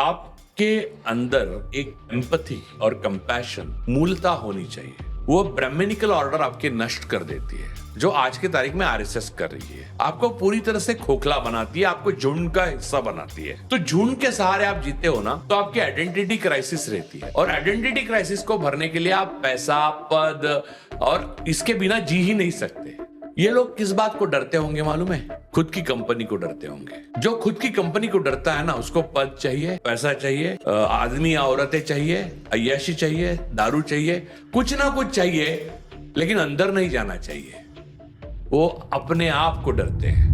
आपके अंदर एक एम्पैथी और कंपैशन मूलता होनी चाहिए। वो ब्राह्मणिकल ऑर्डर आपके नष्ट कर देती है, जो आज के तारीख में आरएसएस कर रही है। आपको पूरी तरह से खोखला बनाती है, आपको झुंड का हिस्सा बनाती है। तो झुंड के सहारे आप जीते हो ना, तो आपकी आइडेंटिटी क्राइसिस रहती है, और आइडेंटिटी क्राइसिस को भरने के लिए आप पैसा, पद और इसके बिना जी ही नहीं सकते। ये लोग किस बात को डरते होंगे मालूम है? खुद की कंपनी को डरते होंगे। जो खुद की कंपनी को डरता है ना, उसको पद चाहिए, पैसा चाहिए, आदमी या औरतें चाहिए, अय्याशी चाहिए, दारू चाहिए, कुछ ना कुछ चाहिए, लेकिन अंदर नहीं जाना चाहिए। वो अपने आप को डरते हैं।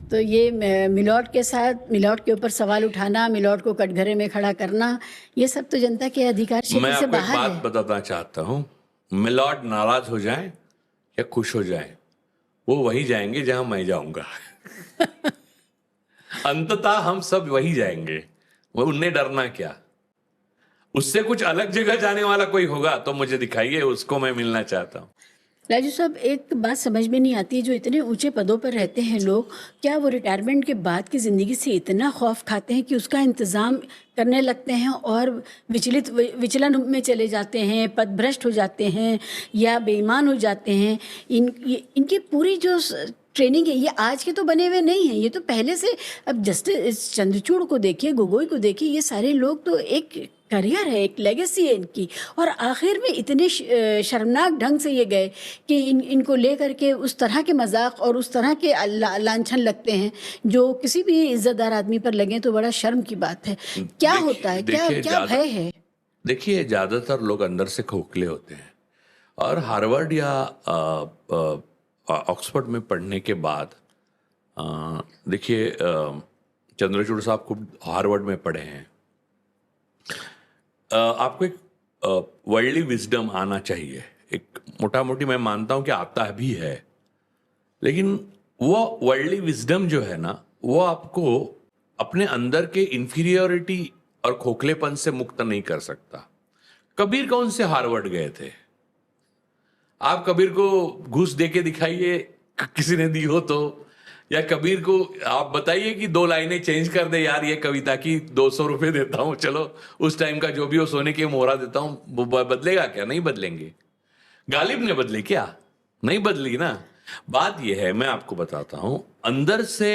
तो ये मिलॉर्ड के साथ मिलॉर्ड के ऊपर सवाल उठाना, मिलॉर्ड को कटघरे में खड़ा करना, ये सब तो जनता के अधिकार क्षेत्र से बाहर है। मैं आपको एक बात बताना चाहता हूं, मिलॉर्ड नाराज हो जाए या खुश हो जाए, वो वही जाएंगे जहां मैं जाऊंगा। अंततः हम सब वही जाएंगे, वो उन्हें डरना क्या। उससे कुछ अलग जगह जाने वाला कोई होगा तो मुझे दिखाइए, उसको मैं मिलना चाहता हूं। राजू साहब, एक बात समझ में नहीं आती है, जो इतने ऊंचे पदों पर रहते हैं लोग, क्या वो रिटायरमेंट के बाद की ज़िंदगी से इतना खौफ खाते हैं कि उसका इंतज़ाम करने लगते हैं और विचलन में चले जाते हैं, पदभ्रष्ट हो जाते हैं या बेईमान हो जाते हैं। इनकी पूरी जो ट्रेनिंग है, ये आज के तो बने हुए नहीं हैं, ये तो पहले से। अब जस्टिस चंद्रचूड़ को देखिए, गोगोई को देखिए, ये सारे लोग तो एक करियर है, एक लेगेसी है इनकी, और आखिर में इतने शर्मनाक ढंग से ये गए कि इनको लेकर के उस तरह के मजाक और उस तरह के लांछन लगते हैं जो किसी भी इज्जतदार आदमी पर लगे, तो बड़ा शर्म की बात है। क्या होता है, क्या भय है? देखिए, ज्यादातर लोग अंदर से खोखले होते हैं, और हार्वर्ड या ऑक्सफोर्ड में पढ़ने के बाद, देखिए, चंद्रचूड़ साहब खूब हार्वर्ड में पढ़े हैं। आपको एक वर्ल्डली विजडम आना चाहिए, एक मोटा मोटी मैं मानता हूं कि आता भी है, लेकिन वो वर्ल्डली विजडम जो है ना, वो आपको अपने अंदर के इंफीरियोरिटी और खोखलेपन से मुक्त नहीं कर सकता। कबीर कौन से हार्वर्ड गए थे? आप कबीर को घूस दे के दिखाइए, किसी ने दी हो तो, या कबीर को आप बताइए कि 2 लाइनें चेंज कर दे यार, ये कविता की 200 रुपए देता हूं, चलो उस टाइम का जो भी हो सोने के मोहरा देता हूं, वो बदलेगा क्या? नहीं बदलेंगे। गालिब ने बदले क्या? नहीं बदली ना। बात यह है, मैं आपको बताता हूं, अंदर से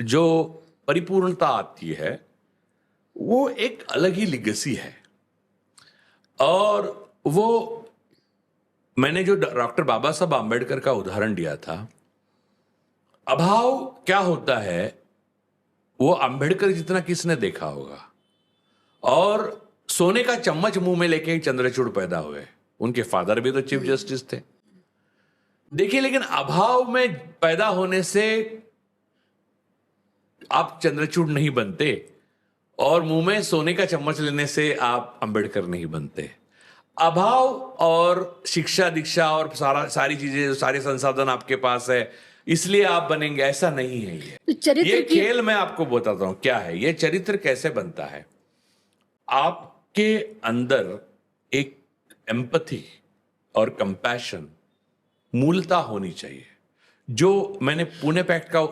जो परिपूर्णता आती है वो एक अलग ही लिगेसी है। और वो मैंने जो डॉक्टर बाबा साहब आंबेडकर का उदाहरण दिया था, अभाव क्या होता है वो आंबेडकर जितना किसने देखा होगा। और सोने का चम्मच मुंह में लेके चंद्रचूड़ पैदा हुए, उनके फादर भी तो चीफ जस्टिस थे। देखिए, लेकिन अभाव में पैदा होने से आप चंद्रचूड़ नहीं बनते, और मुंह में सोने का चम्मच लेने से आप आंबेडकर नहीं बनते। अभाव और शिक्षा दीक्षा और सारी चीजें, सारे संसाधन आपके पास है, इसलिए आप बनेंगे, ऐसा नहीं है। ये खेल मैं आपको बताता हूं क्या है। ये चरित्र कैसे बनता है? आपके अंदर एक एम्पैथी और कंपैशन मूलता होनी चाहिए। जो मैंने पुणे पैक्ट का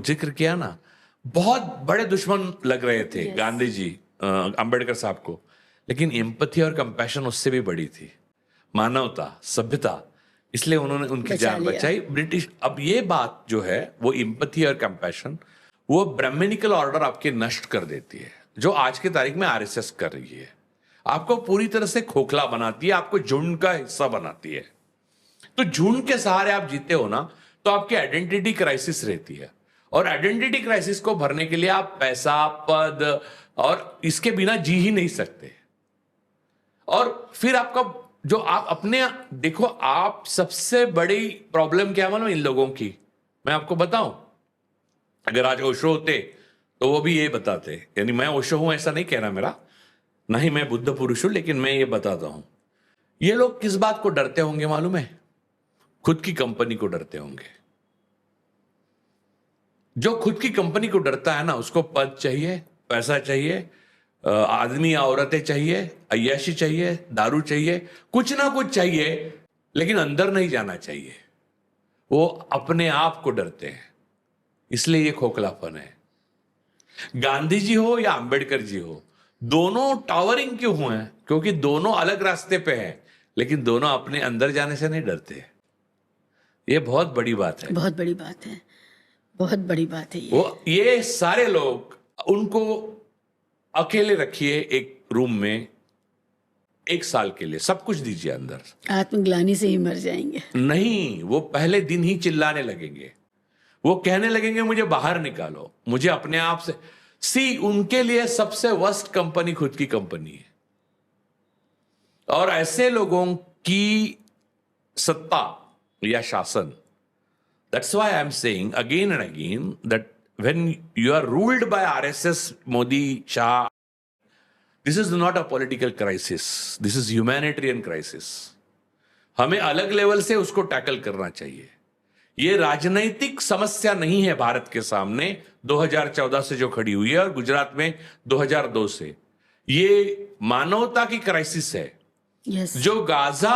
जिक्र किया ना, बहुत बड़े दुश्मन लग रहे थे गांधी जी अंबेडकर साहब को, लेकिन एम्पैथी और कंपैशन उससे भी बड़ी थी, मानवता, सभ्यता, इसलिए उन्होंने उनकी जान बचाई। ब्रिटिश, अब ये बात जो है, वो एम्पैथी और कंपैशन, वो ब्राह्मणिकल ऑर्डर आपके नष्ट कर देती है, जो आज के तारीख में आरएसएस कर रही है। आपको पूरी तरह से खोखला बनाती है, आपको झुंड का हिस्सा बनाती है। तो झुंड के सहारे आप जीते हो ना, तो आपकी आइडेंटिटी क्राइसिस रहती है, और आइडेंटिटी क्राइसिस को भरने के लिए आप पैसा, पद और इसके बिना जी ही नहीं सकते। और फिर आपका जो आप अपने देखो, आप सबसे बड़ी प्रॉब्लम क्या मानो इन लोगों की, मैं आपको बताऊं। अगर आज ओशो होते तो वो भी ये बताते, यानी मैं ओशो हूं ऐसा नहीं कहना मेरा, ना ही मैं बुद्ध पुरुष हूं, लेकिन मैं ये बताता हूं, ये लोग किस बात को डरते होंगे मालूम है? खुद की कंपनी को डरते होंगे। जो खुद की कंपनी को डरता है ना, उसको पद चाहिए, पैसा चाहिए, आदमी या औरतें चाहिए, अय्याशी चाहिए, दारू चाहिए, कुछ ना कुछ चाहिए, लेकिन अंदर नहीं जाना चाहिए। वो अपने आप को डरते हैं, इसलिए ये खोखलापन है। गांधी जी हो या अंबेडकर जी हो, दोनों टावरिंग क्यों हुए हैं? क्योंकि दोनों अलग रास्ते पे हैं, लेकिन दोनों अपने अंदर जाने से नहीं डरते। ये बहुत बड़ी बात है। बहुत बड़ी बात है, बहुत बड़ी बात है ये। ये सारे लोग, उनको अकेले रखिए एक रूम में 1 साल के लिए, सब कुछ दीजिए अंदर। आत्मग्लानि से ही मर जाएंगे। नहीं, वो पहले दिन ही चिल्लाने लगेंगे, वो कहने लगेंगे मुझे बाहर निकालो, मुझे अपने आप से। उनके लिए सबसे वर्स्ट कंपनी खुद की कंपनी है, और ऐसे लोगों की सत्ता या शासन, that's why I am saying again and again that when you are ruled by RSS, Modi, Shah, this is not a political crisis, this is humanitarian crisis. हमें अलग लेवल से उसको टैकल करना चाहिए। ये राजनैतिक समस्या नहीं है भारत के सामने 2014 से जो खड़ी हुई है, और गुजरात में 2002 से। ये मानवता की क्राइसिस है। यस, जो गाजा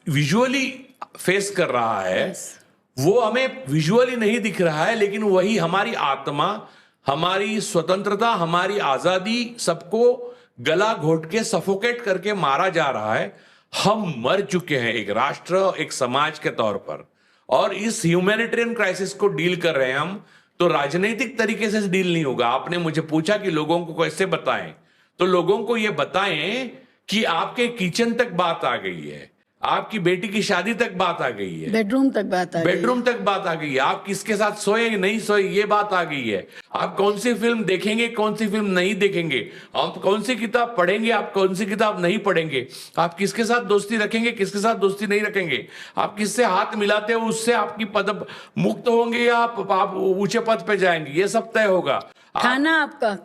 विजुअली फेस कर रहा है, यस, वो हमें विजुअली नहीं दिख रहा है, लेकिन वही हमारी आत्मा, हमारी स्वतंत्रता, हमारी आजादी, सबको गला घोट के सफोकेट करके मारा जा रहा है। हम मर चुके हैं एक राष्ट्र, एक समाज के तौर पर, और इस ह्यूमैनिटेरियन क्राइसिस को डील कर रहे हैं हम। तो राजनीतिक तरीके से डील नहीं होगा। आपने मुझे पूछा कि लोगों को कैसे बताएं, तो लोगों को यह बताएं कि आपके किचन तक बात आ गई है, आपकी बेटी की शादी तक बात आ गई है, बेडरूम तक बात आ गई। बेडरूम तक बात आ गई है, आप किसके साथ सोए नहीं सोए ये बात आ गई है, आप कौन सी फिल्म देखेंगे, कौन सी फिल्म नहीं देखेंगे, आप कौन सी किताब पढ़ेंगे, आप कौन सी किताब नहीं पढ़ेंगे, आप किसके साथ दोस्ती रखेंगे, किसके साथ दोस्ती नहीं रखेंगे, आप किससे हाथ मिलाते हो उससे आपकी पद मुक्त होंगे या आप ऊंचे पद पे जाएंगे, ये सब तय होगा। खाना आपका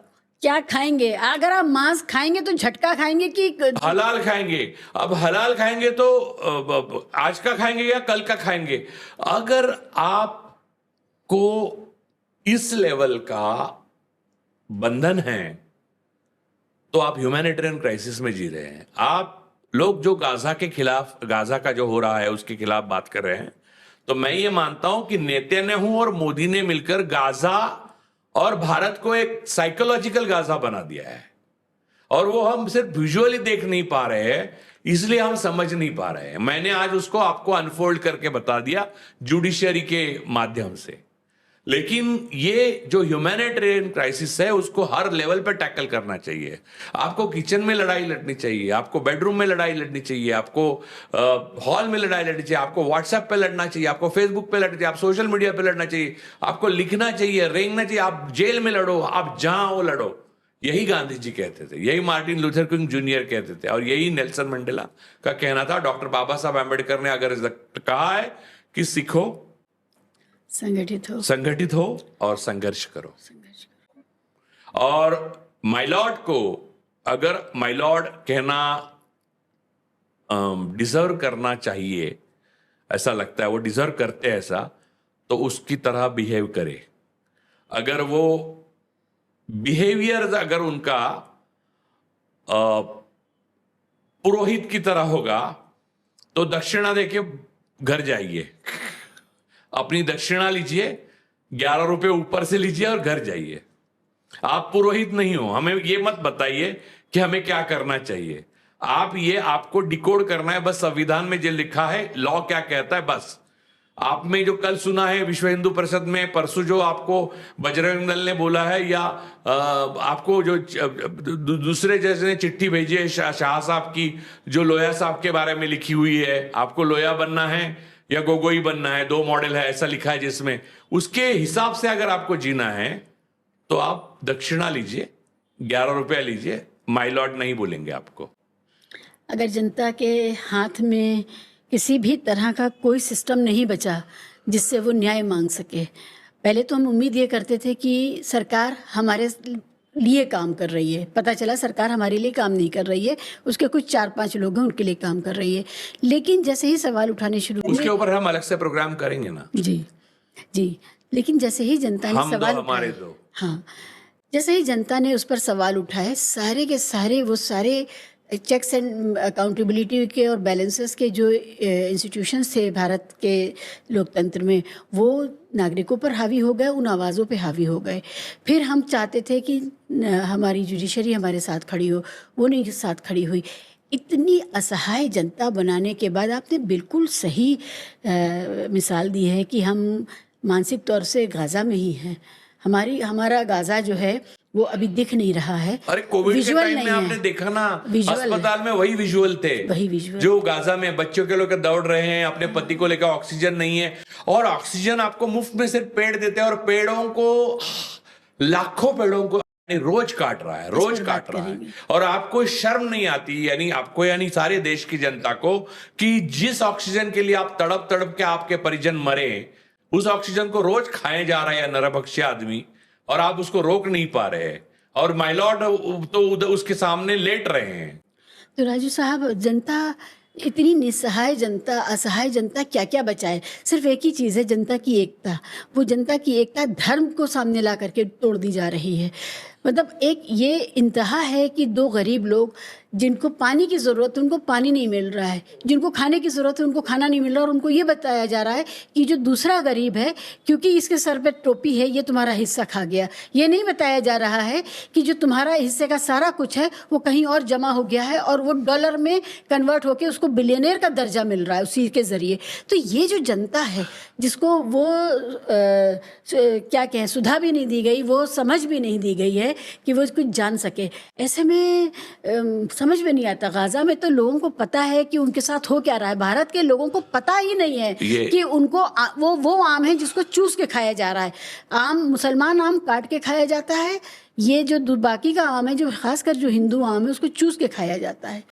क्या खाएंगे? अगर आप मांस खाएंगे तो झटका खाएंगे कि हलाल खाएंगे। अब हलाल खाएंगे तो आज का खाएंगे या कल का खाएंगे? अगर आपको इस लेवल का बंधन है तो आप ह्यूमैनिटेरियन क्राइसिस में जी रहे हैं। आप लोग जो गाजा के खिलाफ, गाजा का जो हो रहा है उसके खिलाफ बात कर रहे हैं, तो मैं ये मानता हूं कि नेतन्याहू और मोदी ने मिलकर गाजा और भारत को एक साइकोलॉजिकल गाजा बना दिया है, और वो हम सिर्फ विजुअली देख नहीं पा रहे हैं, इसलिए हम समझ नहीं पा रहे हैं। मैंने आज उसको आपको अनफोल्ड करके बता दिया जुडिशरी के माध्यम से। लेकिन ये जो ह्यूमैनिटेरियन क्राइसिस है उसको हर लेवल पर टैकल करना चाहिए। आपको किचन में लड़ाई लड़नी चाहिए, आपको बेडरूम में लड़ाई लड़नी चाहिए, आपको हॉल में लड़ाई लड़नी चाहिए, आपको व्हाट्सएप पे लड़ना चाहिए, आपको फेसबुक पे लड़ना चाहिए, आप सोशल मीडिया पे लड़ना चाहिए, आपको लिखना चाहिए, रेंगना चाहिए, आप जेल में लड़ो, आप जहां हो लड़ो। यही गांधी जी कहते थे, यही मार्टिन लूथर किंग जूनियर कहते थे, और यही नेल्सन मंडेला का कहना था। डॉक्टर बाबा साहब आंबेडकर ने अगर कहा है कि सीखो, संगठित हो और संघर्ष करो। और माय लॉर्ड को अगर माय लॉर्ड कहना डिजर्व करना चाहिए, ऐसा लगता है वो डिजर्व करते हैं ऐसा, तो उसकी तरह बिहेव करे। अगर वो बिहेवियर अगर उनका पुरोहित की तरह होगा तो दक्षिणा देके घर जाइए, अपनी दक्षिणा लीजिए, 11 रुपए ऊपर से लीजिए और घर जाइए। आप पुरोहित नहीं हो। हमें ये मत बताइए कि हमें क्या करना चाहिए। आपको डिकोड करना है बस, संविधान में जो लिखा है, लॉ क्या कहता है, बस। आप में जो कल सुना है विश्व हिंदू परिषद में, परसों जो आपको बजरंग दल ने बोला है, या आपको जो दूसरे जैसे ने चिट्ठी भेजी है शाह साहब की, जो लोया साहब के बारे में लिखी हुई है, आपको लोया बनना है या गोगोई बनना है, 2 मॉडल है ऐसा लिखा है, जिसमें उसके हिसाब से अगर आपको जीना है तो आप दक्षिणा लीजिए, 11 रुपया लीजिए, माय लॉर्ड नहीं बोलेंगे आपको। अगर जनता के हाथ में किसी भी तरह का कोई सिस्टम नहीं बचा जिससे वो न्याय मांग सके, पहले तो हम उम्मीद ये करते थे कि सरकार हमारे लिए काम कर रही है। पता चला सरकार हमारे लिए काम नहीं कर रही है, उसके कुछ 4-5 लोग हैं उनके लिए काम कर रही है। लेकिन जैसे ही सवाल उठाने शुरू हुए, उसके ऊपर हम अलग से प्रोग्राम करेंगे ना। जी, लेकिन जैसे ही जनता ने सवाल उठाए, हाँ, जैसे ही जनता ने उस पर सवाल उठाए, सारे के सारे वो सारे चेक्स एंड अकाउंटेबिलिटी के और बैलेंसेस के जो इंस्टीट्यूशंस थे भारत के लोकतंत्र में, वो नागरिकों पर हावी हो गए, उन आवाज़ों पे हावी हो गए। फिर हम चाहते थे कि हमारी जुडिशरी हमारे साथ खड़ी हो, वो नहीं साथ खड़ी हुई। इतनी असहाय जनता बनाने के बाद आपने बिल्कुल सही मिसाल दी है कि हम मानसिक तौर से गाज़ा में ही हैं। हमारा गाज़ा जो है वो अभी दिख नहीं रहा है। अरे कोविड के विजुअल टाइम में नहीं आपने है। देखा ना, विजुअल अस्पताल में वही विजुअल थे, वही विजुअल। जो गाजा में बच्चों के लेकर दौड़ रहे हैं, अपने पति को लेकर, ऑक्सीजन नहीं है, और ऑक्सीजन आपको मुफ्त में सिर्फ पेड़ देते हैं, और पेड़ों को, लाखों पेड़ों को रोज काट रहा है, रोज पर काट बात रहा है। करेंगे। और आपको शर्म नहीं आती, यानी आपको, यानी सारे देश की जनता को, कि जिस ऑक्सीजन के लिए आप तड़प तड़प के आपके परिजन मरे, उस ऑक्सीजन को रोज खाए जा रहा है नरभक्षी आदमी, और आप उसको रोक नहीं पा रहे, और माय लॉर्ड तो उसके सामने लेट रहे हैं। तो राजू साहब, जनता इतनी निस्सहाय जनता, असहाय जनता क्या क्या बचाए? सिर्फ एक ही चीज़ है, जनता की एकता। वो जनता की एकता धर्म को सामने ला करके तोड़ दी जा रही है। मतलब एक ये इंतहा है कि दो गरीब लोग जिनको पानी की ज़रूरत है उनको पानी नहीं मिल रहा है, जिनको खाने की ज़रूरत है उनको खाना नहीं मिल रहा, और उनको ये बताया जा रहा है कि जो दूसरा गरीब है, क्योंकि इसके सर पे टोपी है, ये तुम्हारा हिस्सा खा गया। ये नहीं बताया जा रहा है कि जो तुम्हारा हिस्से का सारा कुछ है वो कहीं और जमा हो गया है, और वो डॉलर में कन्वर्ट होकर उसको बिलियनियर का दर्जा मिल रहा है उसी के ज़रिए। तो ये जो जनता है जिसको वो क्या कहें, सुधा भी नहीं दी गई, वो समझ भी नहीं दी गई है कि वो कुछ जान सके, ऐसे में समझ में नहीं आता। गाजा में तो लोगों को पता है कि उनके साथ हो क्या रहा है, भारत के लोगों को पता ही नहीं है कि उनको वो आम है जिसको चूस के खाया जा रहा है। आम, मुसलमान आम काट के खाया जाता है, ये जो बाकी का आम है, जो खासकर जो हिंदू आम है, उसको चूस के खाया जाता है।